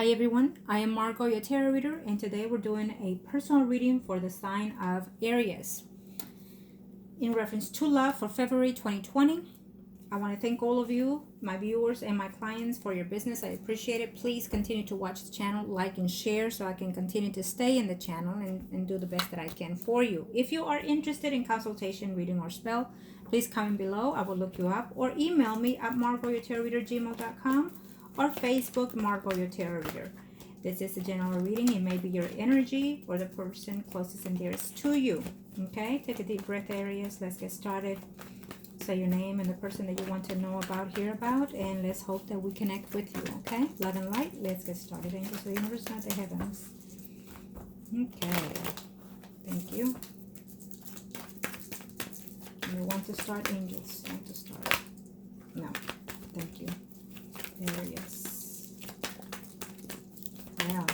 Hi everyone, I am Margo, your tarot reader, and today we're doing a personal reading for the sign of Aries in reference to love for February 2020. I want to thank all of you, my viewers and my clients, for your business. I appreciate it. Please continue to watch the channel, like and share so I can continue to stay in the channel and do the best that I can for you. If you are interested in consultation, reading, or spell, please comment below. I will look you up, or email me at margoyourtarotreader@gmail.com or Facebook Margo Your Tarot Reader. This is a general reading. It may be your energy or the person closest and dearest to you. Okay, take a deep breath, Aries. Let's get started. Say your name and the person that you want to know about, hear about, and let's hope that we connect with you. Okay, love and light. Let's get started. Angels of the universe, not the heavens. Okay, thank you. You want to start, angels? Want to start? No, thank you. Aries. Well,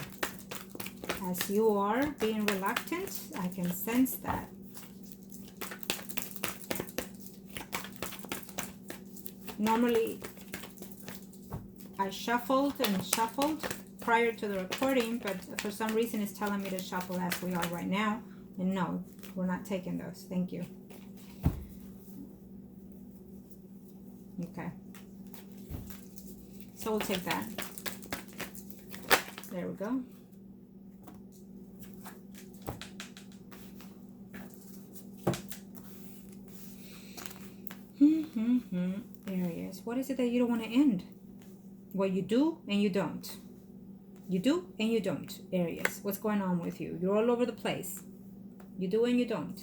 as you are being reluctant, I can sense that. Normally, I shuffled and shuffled prior to the recording, but for some reason it's telling me to shuffle as we are right now. And no, we're not taking those. Thank you. Okay. So we'll take that. There we go. Aries, what is it that you don't want to end? Well, you do and you don't. You do and you don't, Aries. What's going on with you? You're all over the place. You do and you don't.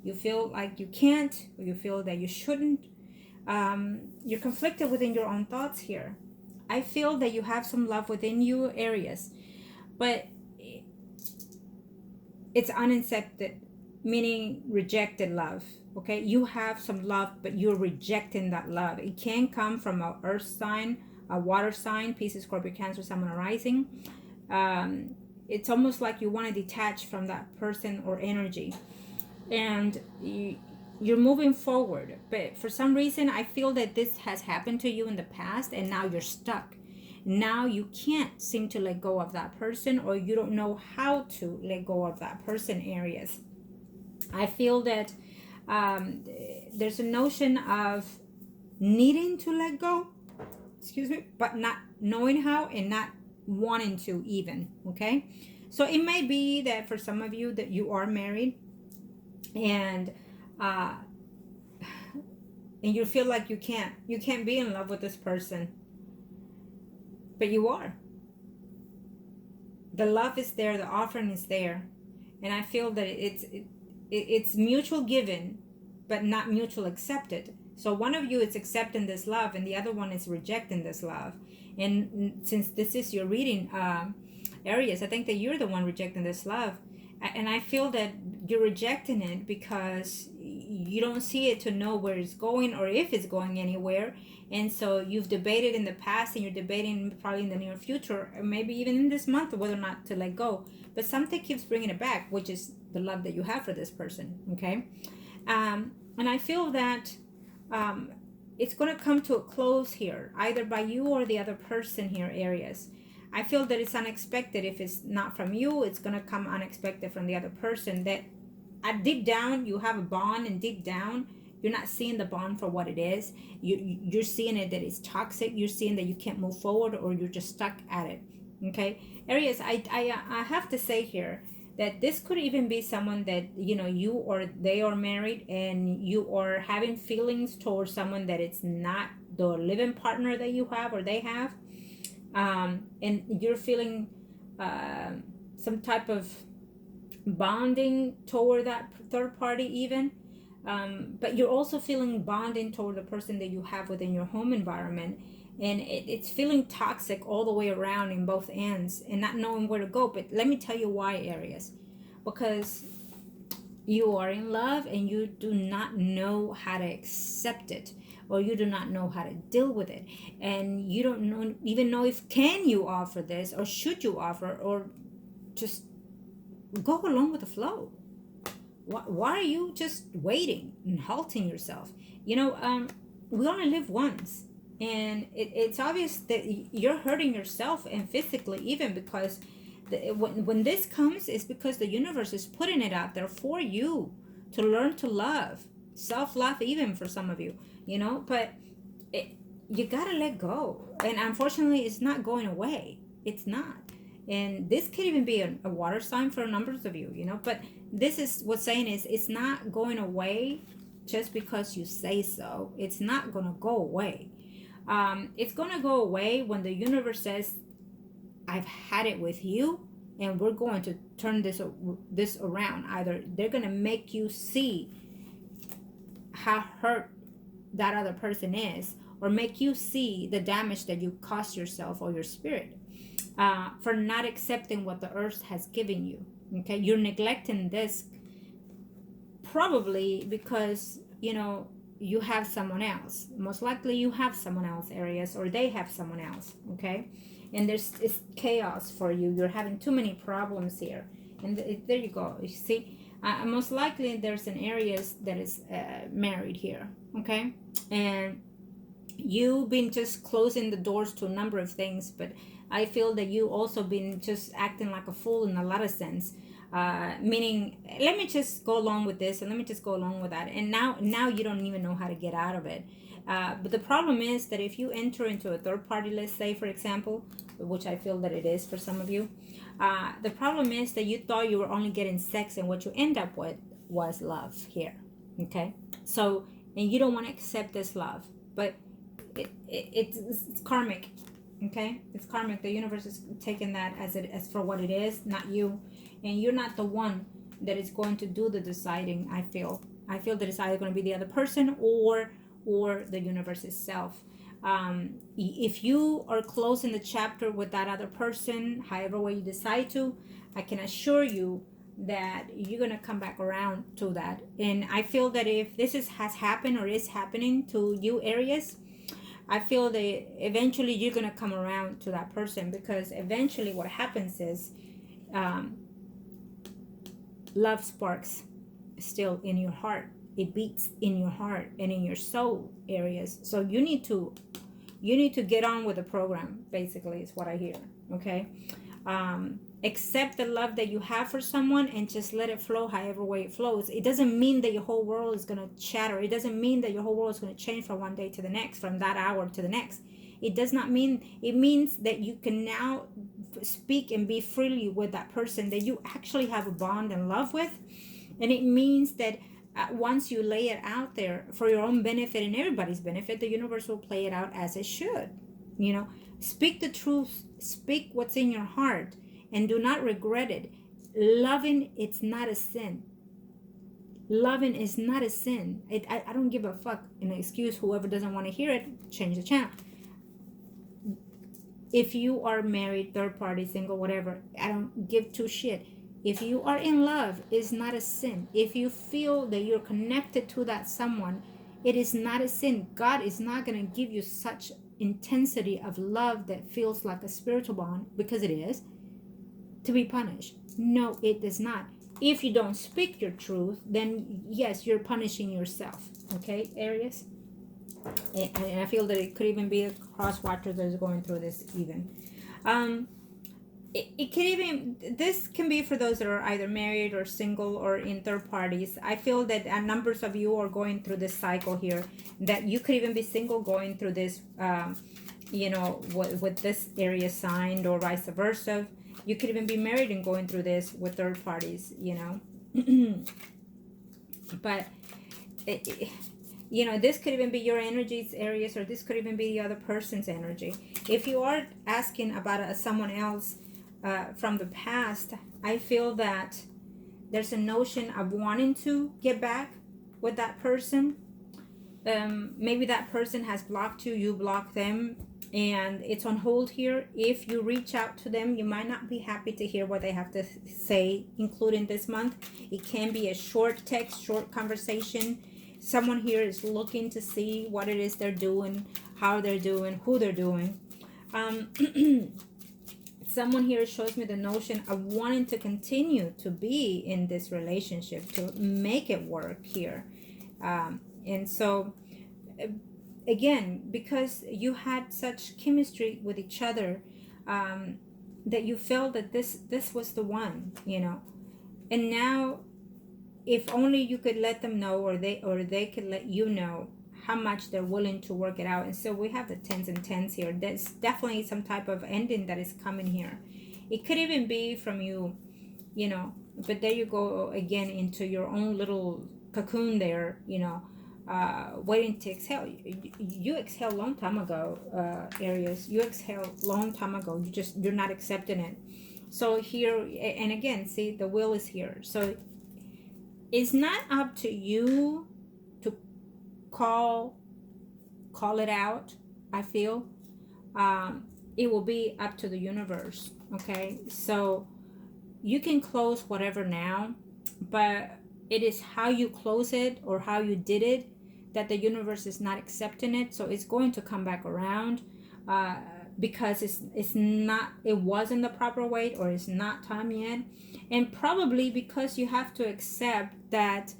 You feel like you can't, or you feel that you shouldn't. You're conflicted within your own thoughts here. I feel that you have some love within you, Aries, but it's unaccepted, meaning rejected love. Okay, you have some love, but you're rejecting that love. It can come from a earth sign, a water sign, Pisces, Scorpio, Cancer, Sun, Moon, Rising. It's almost like you want to detach from that person or energy, and you're moving forward, but for some reason I feel that this has happened to you in the past and now you're stuck. Now you can't seem to let go of that person, or you don't know how to let go of that person, Aries. I feel that there's a notion of needing to let go, excuse me, but not knowing how and not wanting to even. Okay, so it may be that for some of you that you are married and you feel like you can't be in love with this person, but you are. The love is there, the offering is there, and I feel that it's mutual given but not mutual accepted. So one of you is accepting this love and the other one is rejecting this love. And since this is your reading, Aries, I think that you're the one rejecting this love. And I feel that you're rejecting it because you don't see it to know where it's going or if it's going anywhere. And so you've debated in the past and you're debating probably in the near future, or maybe even in this month, whether or not to let go. But something keeps bringing it back, which is the love that you have for this person. Okay. And I feel that it's going to come to a close here, either by you or the other person here, Aries. I feel that it's unexpected. If it's not from you, it's going to come unexpected from the other person. That deep down, you have a bond, and deep down, you're not seeing the bond for what it is. You're seeing it that it's toxic. You're seeing that you can't move forward, or you're just stuck at it. Okay, Aries, I have to say here that this could even be someone that, you or they are married and you are having feelings towards someone that it's not the living partner that you have or they have. And you're feeling some type of bonding toward that third party even. But you're also feeling bonding toward the person that you have within your home environment. And it's feeling toxic all the way around in both ends and not knowing where to go. But let me tell you why, Aries. Because you are in love and you do not know how to accept it, or you do not know how to deal with it, and you don't even know if can you offer this, or should you offer, or just go along with the flow. Why are you just waiting and halting yourself? We only live once. And it's obvious that you're hurting yourself and physically even, because when this comes, it's because the universe is putting it out there for you to learn to love, self-love, even for some of you, but it, you gotta let go. And unfortunately, it's not going away. It's not. And this could even be a water sign for numbers of you, but this is what's saying is it's not going away just because you say so. It's not gonna go away. It's gonna go away when the universe says, I've had it with you, and we're going to turn this around. Either they're gonna make you see how hurt that other person is, or make you see the damage that you caused yourself or your spirit for not accepting what the earth has given you. Okay, you're neglecting this probably because you have someone else. Most likely you have someone else, Aries, or they have someone else. Okay, and it's chaos for you. You're having too many problems here, and there you go. You see, most likely there's an Aries that is married here. Okay, and you've been just closing the doors to a number of things, but I feel that you also been just acting like a fool in a lot of sense. Meaning, let me just go along with this and let me just go along with that, and now you don't even know how to get out of it. But the problem is that if you enter into a third party, let's say for example, which I feel that it is for some of you, the problem is that you thought you were only getting sex, and what you end up with was love here. Okay, so, and you don't want to accept this love, but it's karmic. Okay, it's karmic. The universe is taking that as for what it is, not you, and you're not the one that is going to do the deciding. I feel that it's either going to be the other person or the universe itself. If you are closing the chapter with that other person, however way you decide to, I can assure you that you're going to come back around to that. And I feel that if this has happened or is happening to you, Aries, I feel that eventually you're going to come around to that person, because eventually what happens is love sparks still in your heart. It beats in your heart and in your soul, Aries. So you need to get on with the program, basically, is what I hear. Okay, accept the love that you have for someone and just let it flow however way it flows. It doesn't mean that your whole world is going to shatter. It doesn't mean that your whole world is going to change from one day to the next, from that hour to the next. It does not mean. It means that you can now speak and be freely with that person that you actually have a bond and love with. And it means that once you lay it out there for your own benefit and everybody's benefit, the universe will play it out as it should. Speak the truth, speak what's in your heart, and do not regret it. Loving, it's not a sin. Loving is not a sin. I don't give a fuck. An excuse, whoever doesn't want to hear it, change the channel. If you are married, third party, single, whatever, I don't give two shit. If you are in love, it's not a sin. If you feel that you're connected to that someone, it is not a sin. God is not going to give you such intensity of love that feels like a spiritual bond, because it is, to be punished. No, it does not. If you don't speak your truth, then yes, you're punishing yourself. Okay, Aries? And I feel that it could even be a cross watcher that is going through this even. It can even, this can be for those that are either married or single or in third parties. I feel that numbers of you are going through this cycle here, that you could even be single going through this, with this area signed, or vice versa. You could even be married and going through this with third parties, but this could even be your energies, Aries, or this could even be the other person's energy. If you are asking about someone else from the past, I feel that there's a notion of wanting to get back with that person. Maybe that person has blocked you, you blocked them, and it's on hold here. If you reach out to them, you might not be happy to hear what they have to say, including this month. It can be a short text, short conversation. Someone here is looking to see what it is they're doing, how they're doing, who they're doing. Someone here shows me the notion of wanting to continue to be in this relationship, to make it work here. And so again, because you had such chemistry with each other, that you felt that this was the one, and now, if only you could let them know, or they could let you know how much they're willing to work it out. And so we have the tens and tens here. There's definitely some type of ending that is coming here. It could even be from you, but there you go again into your own little cocoon there, waiting to exhale. You exhaled a long time ago, Aries. You exhaled a long time ago. You're not accepting it. So here, and again, see, the will is here. So it's not up to you to call it out. I feel it will be up to the universe. Okay, so you can close whatever now, but it is how you close it or how you did it that the universe is not accepting it. So it's going to come back around, because it wasn't the proper way, or it's not time yet. And probably because you have to accept that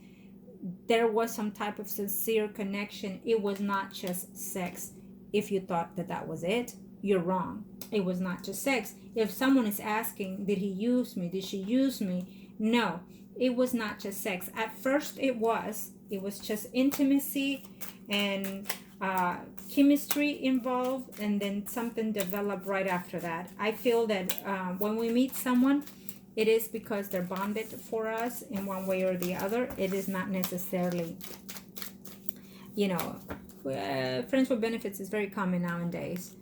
there was some type of sincere connection. It was not just sex. If you thought that was it, you're wrong. It was not just sex. If someone is asking, did he use me? Did she use me? No, it was not just sex. At first it was just intimacy and chemistry involved, and then something developed right after that. I feel that when we meet someone, it is because they're bonded for us in one way or the other. It is not necessarily, friends with benefits is very common nowadays.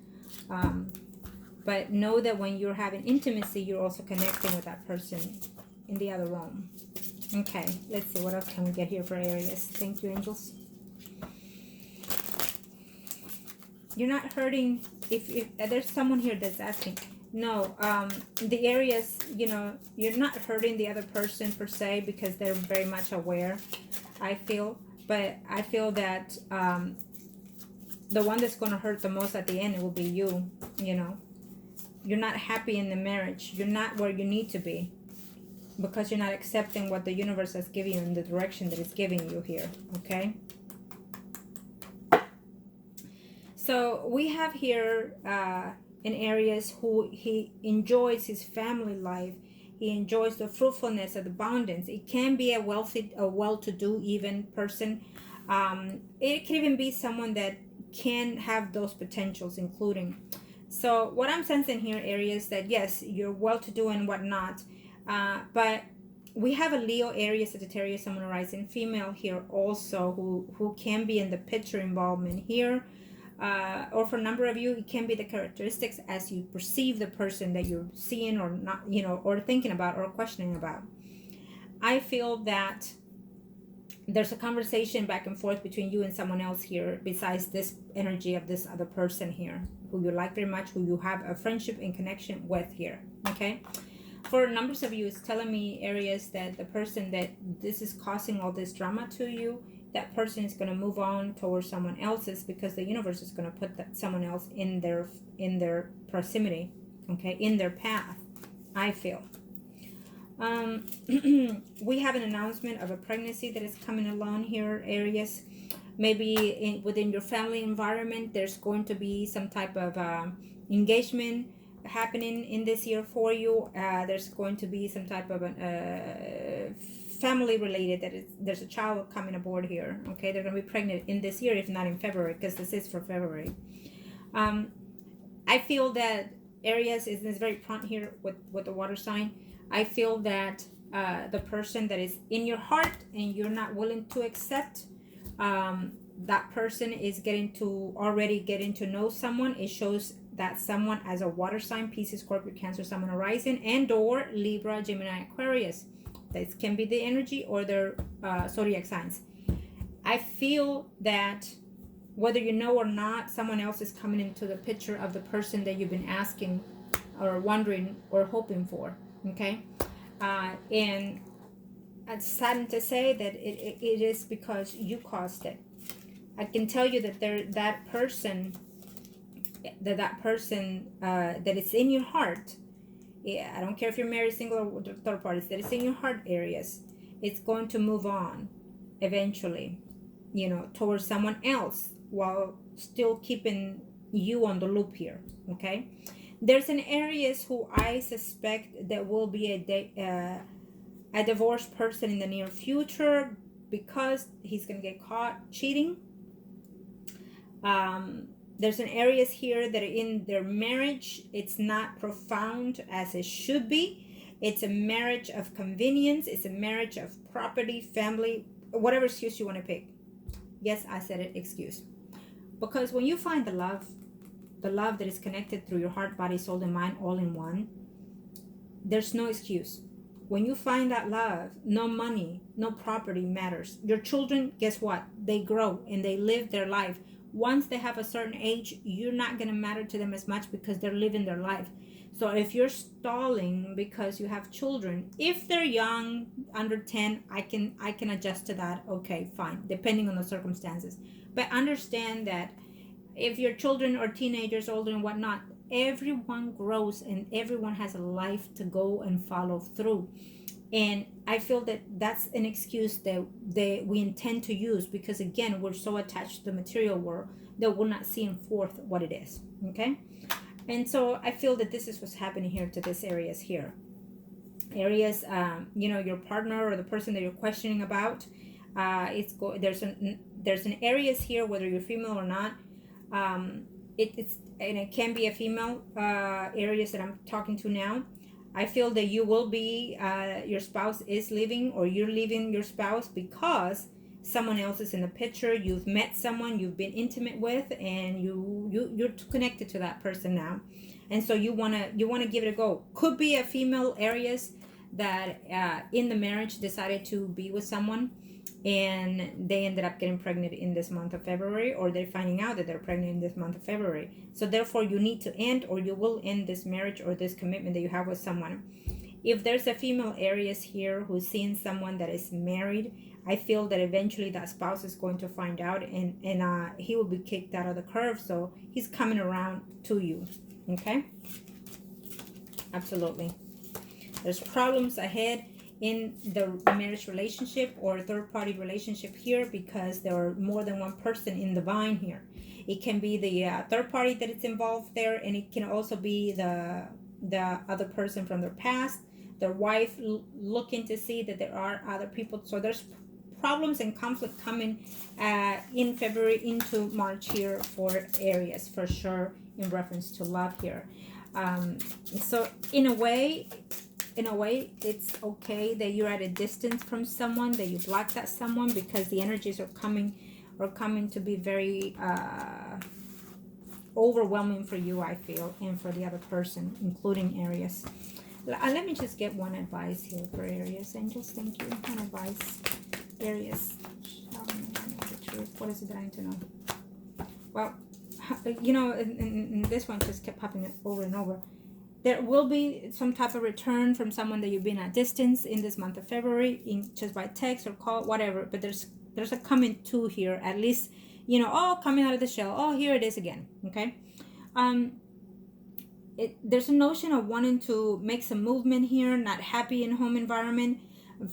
But know that when you're having intimacy, you're also connecting with that person in the other realm. Okay, let's see, what else can we get here for Aries? Thank you, angels. You're not hurting. If there's someone here that's asking, no, the Aries, you're not hurting the other person per se, because they're very much aware, I feel. But I feel that the one that's going to hurt the most at the end, it will be you. You're not happy in the marriage. You're not where you need to be, because you're not accepting what the universe has given you in the direction that it's giving you here. Okay, so we have here in Aries who he enjoys his family life. He enjoys the fruitfulness of the abundance. It can be a well-to-do even person. It can even be someone that can have those potentials, including. So what I'm sensing here, Aries, that yes, you're well-to-do and whatnot, but we have a Leo, Aries, Sagittarius, Sun, Moon, Rising female here also, who can be in the picture involvement here. Or for a number of you, it can be the characteristics as you perceive the person that you're seeing or not, or thinking about or questioning about. I feel that there's a conversation back and forth between you and someone else here, besides this energy of this other person here, who you like very much, who you have a friendship and connection with here. Okay, for numbers of you, it's telling me, Aries, that the person that this is causing all this drama to you, that person is going to move on towards someone else's, because the universe is going to put that someone else in their proximity, okay, in their path, I feel. We have an announcement of a pregnancy that is coming along here, Aries. Maybe within your family environment, there's going to be some type of engagement happening in this year for you. There's going to be some type of family related, there's a child coming aboard here. Okay, they're going to be pregnant in this year, if not in February, because this is for February. I feel that Aries is very prompt here with the water sign. I feel that the person that is in your heart and you're not willing to accept, that person is already getting to know someone. It shows that someone as a water sign, Pisces, Scorpio, Cancer, Sun, Moon, Rising, and or Libra, Gemini, Aquarius. This can be the energy or their zodiac signs. I feel that whether you know or not, someone else is coming into the picture of the person that you've been asking or wondering or hoping for. Okay, and it's sad to say that it is because you caused it. I can tell you that that person that is in your heart. Yeah, I don't care if you're married, single, or third parties, that is in your heart, Aries, it's going to move on eventually, towards someone else while still keeping you on the loop here. Okay, there's an Aries who I suspect that will be a divorced person in the near future, because he's gonna get caught cheating. There's an Aries here that in their marriage, it's not profound as it should be. It's a marriage of convenience. It's a marriage of property, family, whatever excuse you want to pick. Yes, I said it, excuse. Because when you find the love that is connected through your heart, body, soul, and mind all in one, there's no excuse. When you find that love, no money, no property matters. Your children, guess what? They grow and they live their life. Once they have a certain age, you're not going to matter to them as much because they're living their life. So if you're stalling because you have children, if they're young, under 10, I can adjust to that. Okay, fine, depending on the circumstances. But understand that if your children are teenagers, older and whatnot, everyone grows and everyone has a life to go and follow through. And I feel that that's an excuse that we intend to use, because again, we're so attached to the material world that we're not seeing forth what it is. Okay, and so I feel that this is what's happening here to this Aries here. Aries, your partner or the person that you're questioning about, there's an Aries here, whether you're female or not. It can be a female Aries that I'm talking to now. I feel that you will be, your spouse is leaving, or you're leaving your spouse because someone else is in the picture. You've met someone you've been intimate with, and you're connected to that person now, and so you wanna give it a go. Could be a female Aries that in the marriage decided to be with someone, and they ended up getting pregnant in this month of February, or they're finding out that they're pregnant in this month of February. So therefore you need to end, or you will end this marriage or this commitment that you have with someone. If there's a female Aries here who's seeing someone that is married, I feel that eventually that spouse is going to find out, and he will be kicked out of the curve. So he's coming around to you. Okay, absolutely. There's problems ahead in the marriage relationship or third-party relationship here, because there are more than one person in the vine here. It can be the third party that is involved there, and it can also be the other person from their past, their wife, looking to see that there are other people. So there's problems and conflict coming in February into March here for Aries, for sure, in reference to love here. So in a way, it's okay that you're at a distance from someone, that you block that someone, because the energies are coming to be very overwhelming for you, I feel, and for the other person, including Aries. Let me just get one advice here for Aries. Angels, thank you. One advice. Aries, what is it that I need to know? Well, and this one just kept popping over and over. There will be some type of return from someone that you've been at distance in this month of February, just by text or call, whatever. But there's a coming to here, at least, coming out of the shell. Oh, here it is again. Okay. There's a notion of wanting to make some movement here, not happy in home environment,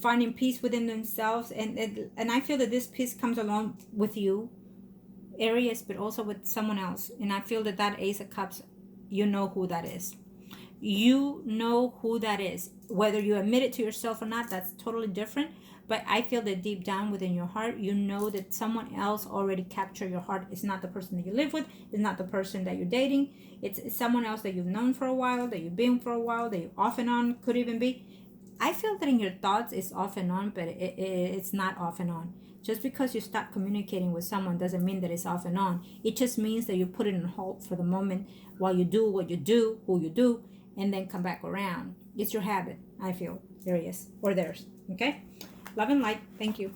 finding peace within themselves, and I feel that this peace comes along with you, Aries, but also with someone else. And I feel that Ace of Cups, you know who that is. You know who that is. Whether you admit it to yourself or not, that's totally different. But I feel that deep down within your heart, you know that someone else already captured your heart. It's not the person that you live with. It's not the person that you're dating. It's someone else that you've known for a while, that you've been for a while, that you off and on could even be. I feel that in your thoughts it's off and on, but it's not off and on. Just because you stop communicating with someone doesn't mean that it's off and on. It just means that you put it on hold for the moment while you do what you do, who you do, and then come back around. It's your habit, I feel, Aries, or theirs. Okay? Love and light. Thank you.